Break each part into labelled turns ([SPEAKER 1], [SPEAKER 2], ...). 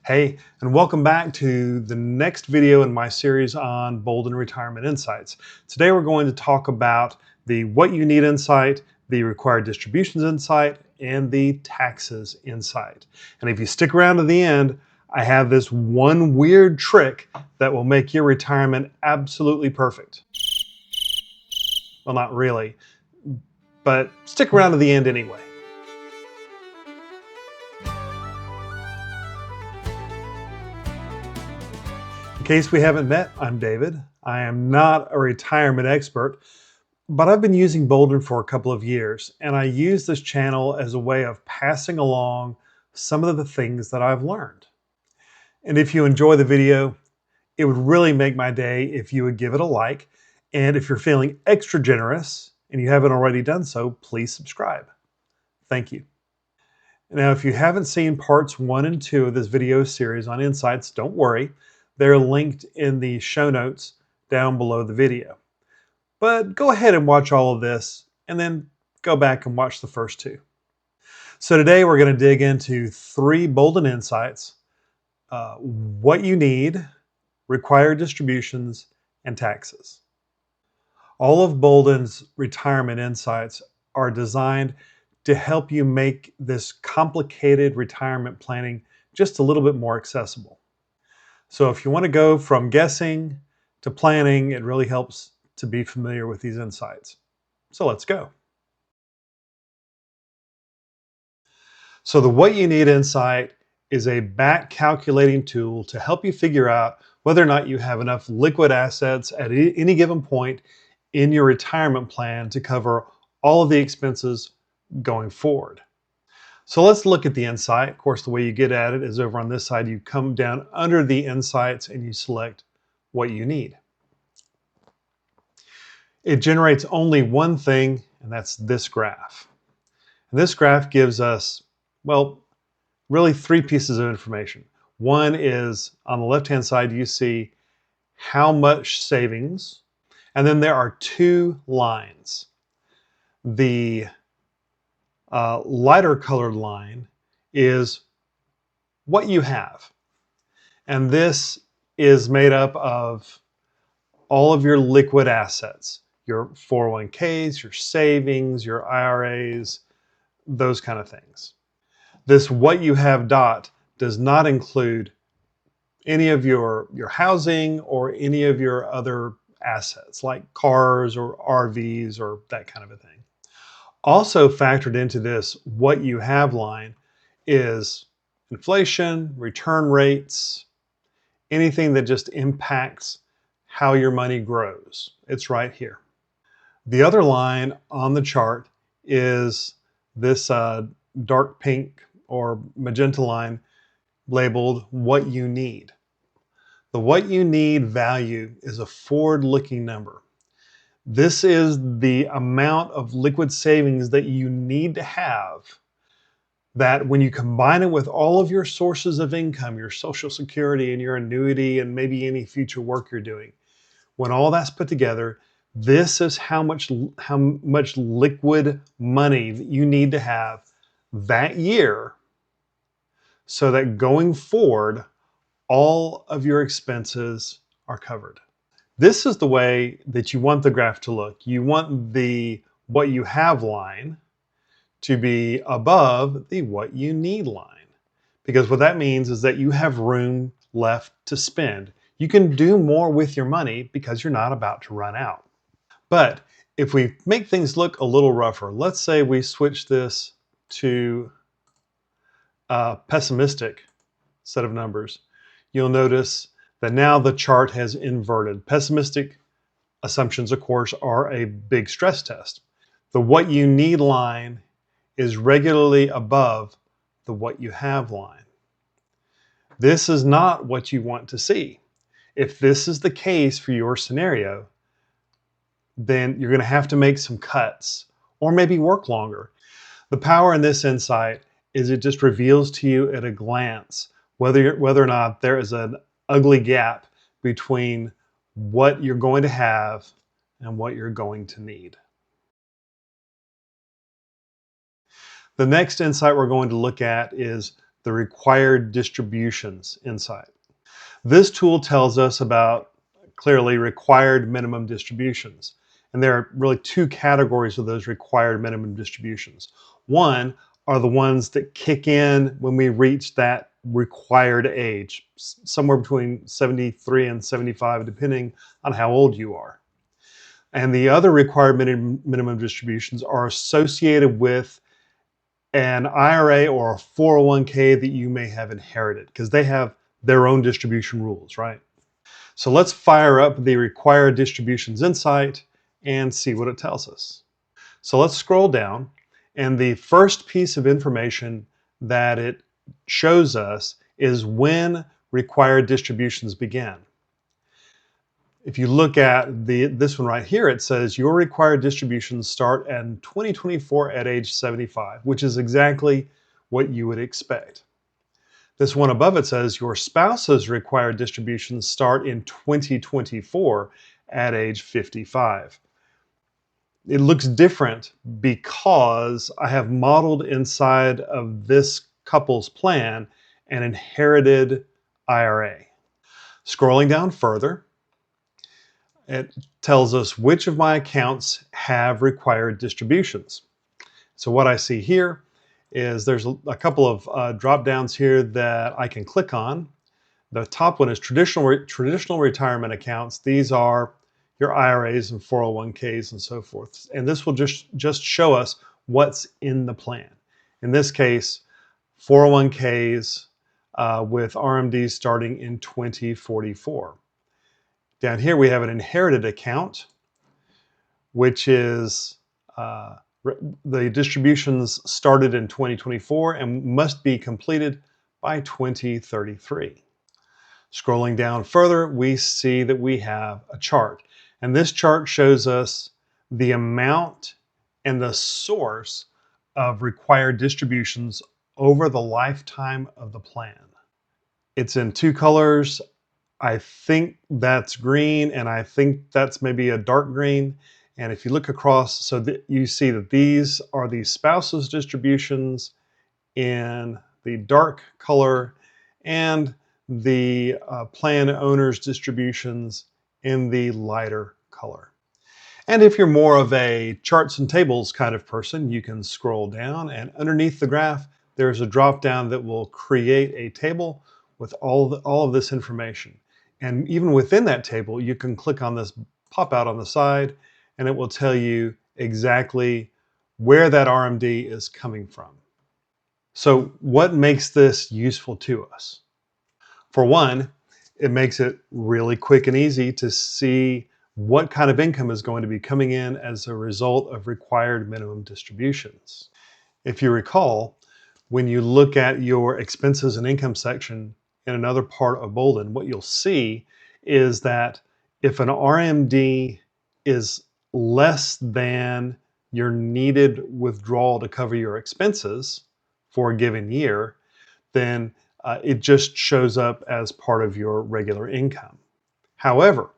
[SPEAKER 1] Hey, and welcome back to the next video in my series on Bolden Retirement Insights. Today we're going to talk about the what you need insight, the required distributions insight, and the taxes insight. And if you stick around to the end, I have this one weird trick that will make your retirement absolutely perfect. Well, not really, but stick around to the end anyway. In case we haven't met, I'm David. I am not a retirement expert, but I've been using Boldin for a couple of years, and I use this channel as a way of passing along some of the things that I've learned. And if you enjoy the video, it would really make my day if you would give it a like. And if you're feeling extra generous and you haven't already done so, please subscribe. Thank you. Now, if you haven't seen parts 1 and 2 of this video series on insights, don't worry. They're linked in the show notes down below the video. But go ahead and watch all of this and then go back and watch the first 2. So today we're going to dig into 3 Bolden insights, what you need, required distributions, and taxes. All of Bolden's retirement insights are designed to help you make this complicated retirement planning just a little bit more accessible. So if you want to go from guessing to planning, it really helps to be familiar with these insights. So let's go. So the what you need insight is a back calculating tool to help you figure out whether or not you have enough liquid assets at any given point in your retirement plan to cover all of the expenses going forward. So let's look at the insight. Of course, the way you get at it is over on this side. You come down under the insights and you select what you need. It generates only one thing, and that's this graph. And this graph gives us, well, really 3 pieces of information. One is on the left-hand side, you see how much savings, and then there are 2 lines. The lighter colored line is what you have. And this is made up of all of your liquid assets, your 401ks, your savings, your IRAs, those kind of things. This what you have dot does not include any of your housing or any of your other assets like cars or RVs or that kind of a thing. Also factored into this what you have line is inflation, return rates, anything that just impacts how your money grows. It's right here. The other line on the chart is this dark pink or magenta line labeled what you need. The what you need value is a forward-looking number. This is the amount of liquid savings that you need to have that when you combine it with all of your sources of income, your Social Security and your annuity and maybe any future work you're doing, when all that's put together, this is how much liquid money that you need to have that year so that going forward, all of your expenses are covered. This is the way that you want the graph to look. You want the what you have line to be above the what you need line. Because what that means is that you have room left to spend. You can do more with your money because you're not about to run out. But if we make things look a little rougher, let's say we switch this to a pessimistic set of numbers, you'll notice that now the chart has inverted. Pessimistic assumptions, of course, are a big stress test. The what you need line is regularly above the what you have line. This is not what you want to see. If this is the case for your scenario, then you're going to have to make some cuts or maybe work longer. The power in this insight is it just reveals to you at a glance whether or not there is an ugly gap between what you're going to have and what you're going to need. The next insight we're going to look at is the required distributions insight. This tool tells us about clearly required minimum distributions. And there are really two categories of those required minimum distributions. One are the ones that kick in when we reach that required age, somewhere between 73 and 75, depending on how old you are. And the other required minimum distributions are associated with an IRA or a 401k that you may have inherited, because they have their own distribution rules, right? So let's fire up the required distributions insight and see what it tells us. So let's scroll down, and the first piece of information that it shows us is when required distributions began. If you look at this one right here, it says your required distributions start in 2024 at age 75, which is exactly what you would expect. This one above it says your spouse's required distributions start in 2024 at age 55. It looks different because I have modeled inside of this couple's plan an inherited IRA. Scrolling down further, it tells us which of my accounts have required distributions. So what I see here is there's a couple of drop downs here that I can click on. The top one is traditional retirement accounts. These are your IRAs and 401ks and so forth. And this will just show us what's in the plan. In this case, 401ks with RMDs starting in 2044. Down here we have an inherited account, which is the distributions started in 2024 and must be completed by 2033. Scrolling down further, we see that we have a chart. And this chart shows us the amount and the source of required distributions over the lifetime of the plan. It's in two colors. I think that's green, and I think that's maybe a dark green. And if you look across, so that you see that these are the spouse's distributions in the dark color and the plan owner's distributions in the lighter color. And if you're more of a charts and tables kind of person, you can scroll down, and underneath the graph, there's a drop down that will create a table with all of this information. And even within that table, you can click on this pop out on the side, and it will tell you exactly where that RMD is coming from. So what makes this useful to us? For one, it makes it really quick and easy to see what kind of income is going to be coming in as a result of required minimum distributions. If you recall, when you look at your expenses and income section in another part of Bolden, what you'll see is that if an RMD is less than your needed withdrawal to cover your expenses for a given year, then it just shows up as part of your regular income. However,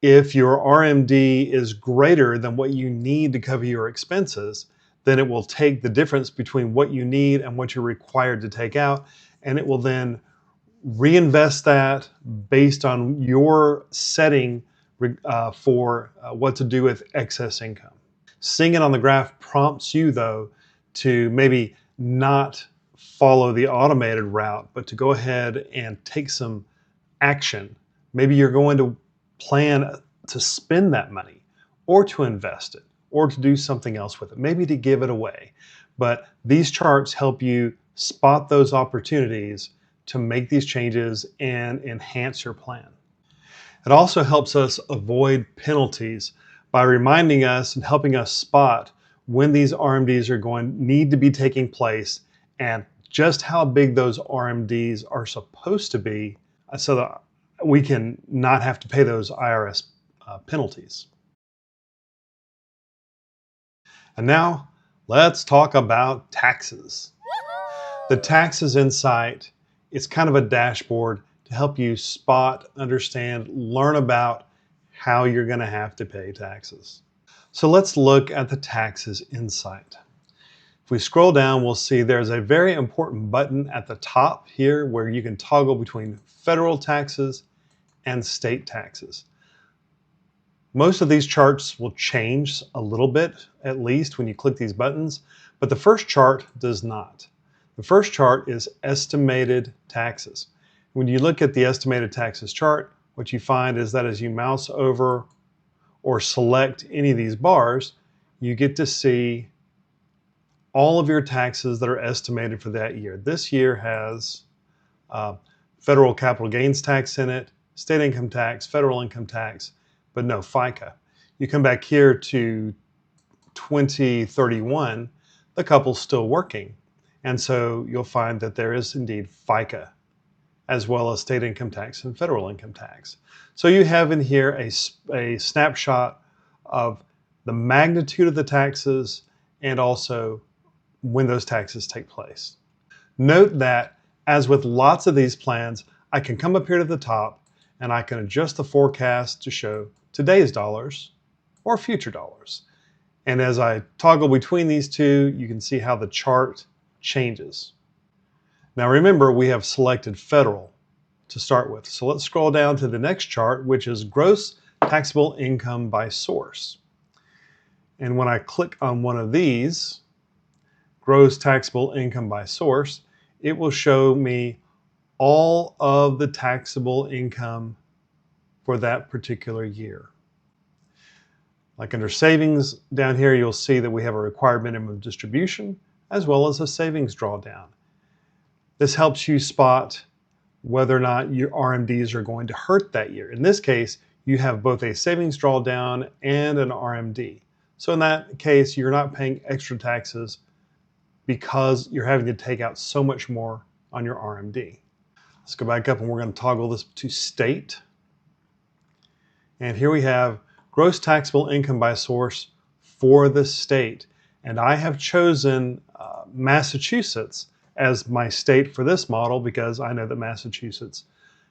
[SPEAKER 1] if your RMD is greater than what you need to cover your expenses, then it will take the difference between what you need and what you're required to take out, and it will then reinvest that based on your setting for what to do with excess income. Seeing it on the graph prompts you, though, to maybe not follow the automated route, but to go ahead and take some action. Maybe you're going to plan to spend that money, or to invest it, or to do something else with it, maybe to give it away. But these charts help you spot those opportunities to make these changes and enhance your plan. It also helps us avoid penalties by reminding us and helping us spot when these RMDs are need to be taking place, and just how big those RMDs are supposed to be, so that we can not have to pay those IRS penalties. And now let's talk about taxes. The taxes insight is kind of a dashboard to help you spot, understand, learn about how you're going to have to pay taxes. So let's look at the taxes insight. If we scroll down, we'll see there's a very important button at the top here where you can toggle between federal taxes and state taxes. Most of these charts will change a little bit, at least when you click these buttons, but the first chart does not. The first chart is estimated taxes. When you look at the estimated taxes chart, what you find is that as you mouse over or select any of these bars, you get to see all of your taxes that are estimated for that year. This year has federal capital gains tax in it, state income tax, federal income tax, but no FICA. You come back here to 2031, the couple's still working. And so you'll find that there is indeed FICA, as well as state income tax and federal income tax. So you have in here a snapshot of the magnitude of the taxes and also when those taxes take place. Note that, as with lots of these plans, I can come up here to the top and I can adjust the forecast to show today's dollars or future dollars. And as I toggle between these two, you can see how the chart changes. Now remember, we have selected federal to start with. So let's scroll down to the next chart, which is gross taxable income by source. And when I click on one of these, gross taxable income by source, it will show me all of the taxable income for that particular year. Like under savings down here, you'll see that we have a required minimum distribution as well as a savings drawdown. This helps you spot whether or not your RMDs are going to hurt that year. In this case, you have both a savings drawdown and an RMD. So in that case, you're not paying extra taxes because you're having to take out so much more on your RMD. Let's go back up and we're going to toggle this to state. And here we have gross taxable income by source for the state. And I have chosen Massachusetts as my state for this model because I know that Massachusetts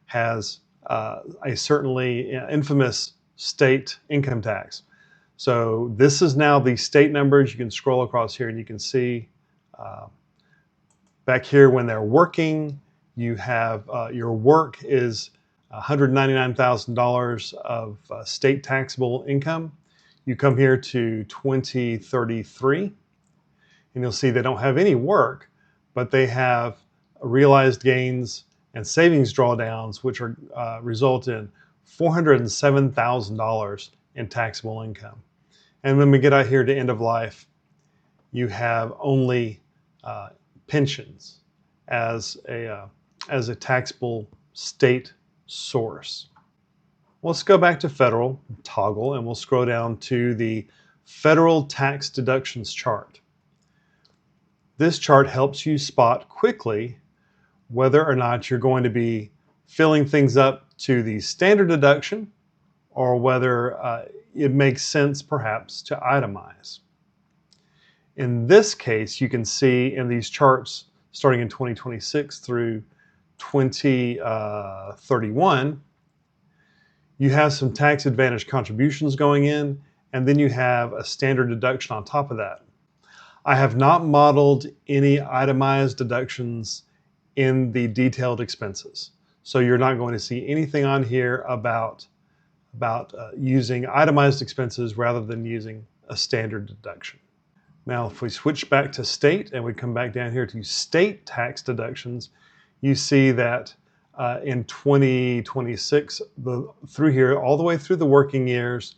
[SPEAKER 1] has a certainly infamous state income tax. So this is now the state numbers. You can scroll across here and you can see back here when they're working, you have your work is $199,000 of state taxable income. You come here to 2033 and you'll see they don't have any work, but they have realized gains and savings drawdowns, which are result in $407,000 in taxable income. And when we get out here to end of life, you have only pensions as a taxable state source. Let's go back to federal, toggle, and we'll scroll down to the federal tax deductions chart. This chart helps you spot quickly whether or not you're going to be filling things up to the standard deduction or whether it makes sense perhaps to itemize. In this case, you can see in these charts starting in 2026 through 2031, you have some tax advantage contributions going in, and then you have a standard deduction on top of that. I have not modeled any itemized deductions in the detailed expenses. So you're not going to see anything on here about using itemized expenses rather than using a standard deduction. Now, if we switch back to state and we come back down here to state tax deductions, you see that in 2026, through here, all the way through the working years,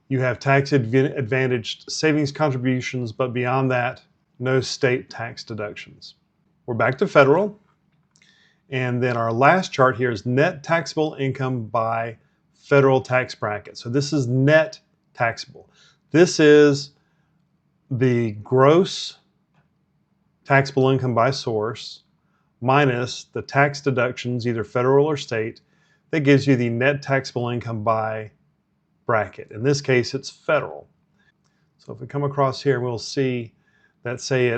[SPEAKER 1] you have tax advantaged savings contributions, but beyond that, no state tax deductions. We're back to federal. And then our last chart here is net taxable income by federal tax bracket. So this is net taxable. This is the gross taxable income by source minus the tax deductions, either federal or state, that gives you the net taxable income by bracket. In this case, it's federal. So if we come across here, we'll see that, say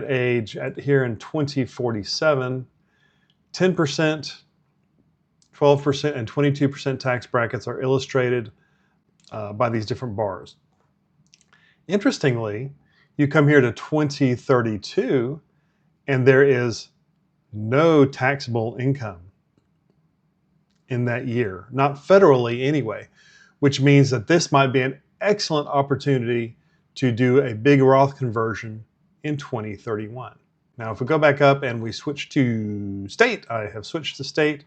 [SPEAKER 1] here in 2047, 10%, 12%, and 22% tax brackets are illustrated by these different bars. Interestingly, You come here to 2032 and there is no taxable income in that year, not federally anyway, which means that this might be an excellent opportunity to do a big Roth conversion in 2031. Now, if we go back up and we switch to state, I have switched to state,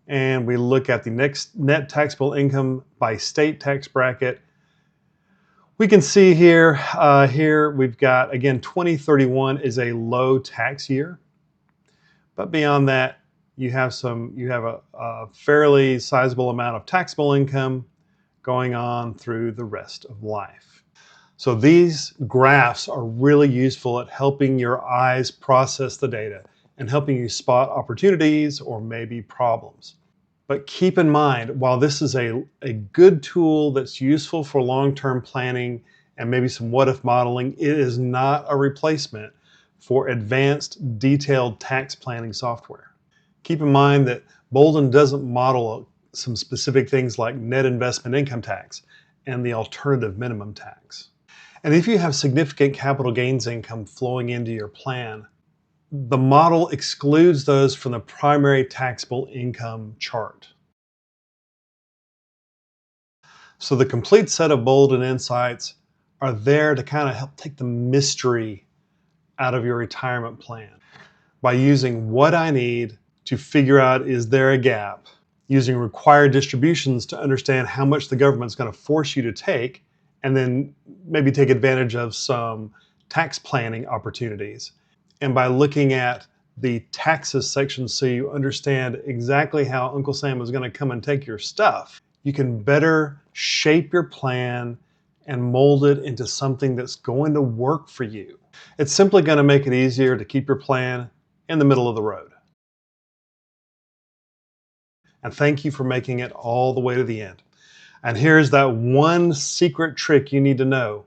[SPEAKER 1] and we look at the next net taxable income by state tax bracket, we can see here, we've got, again, 2031 is a low tax year. But beyond that, you have a fairly sizable amount of taxable income going on through the rest of life. So these graphs are really useful at helping your eyes process the data and helping you spot opportunities or maybe problems. But keep in mind, while this is a good tool that's useful for long-term planning and maybe some what-if modeling, it is not a replacement for advanced, detailed tax planning software. Keep in mind that Bolden doesn't model some specific things like net investment income tax and the alternative minimum tax. And if you have significant capital gains income flowing into your plan, the model excludes those from the primary taxable income chart. So the complete set of Bolden Insights are there to kind of help take the mystery out of your retirement plan by using what I need to figure out, is there a gap, using required distributions to understand how much the government's going to force you to take, and then maybe take advantage of some tax planning opportunities. And by looking at the taxes section so you understand exactly how Uncle Sam is going to come and take your stuff, you can better shape your plan and mold it into something that's going to work for you. It's simply going to make it easier to keep your plan in the middle of the road. And thank you for making it all the way to the end. And here's that one secret trick you need to know.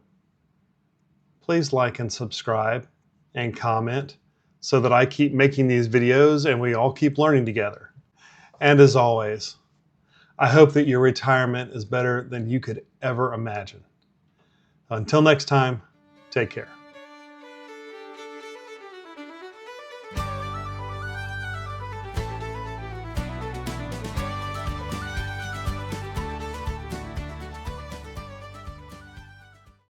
[SPEAKER 1] Please like and subscribe and comment so that I keep making these videos and we all keep learning together. And as always, I hope that your retirement is better than you could ever imagine. Until next time, take care.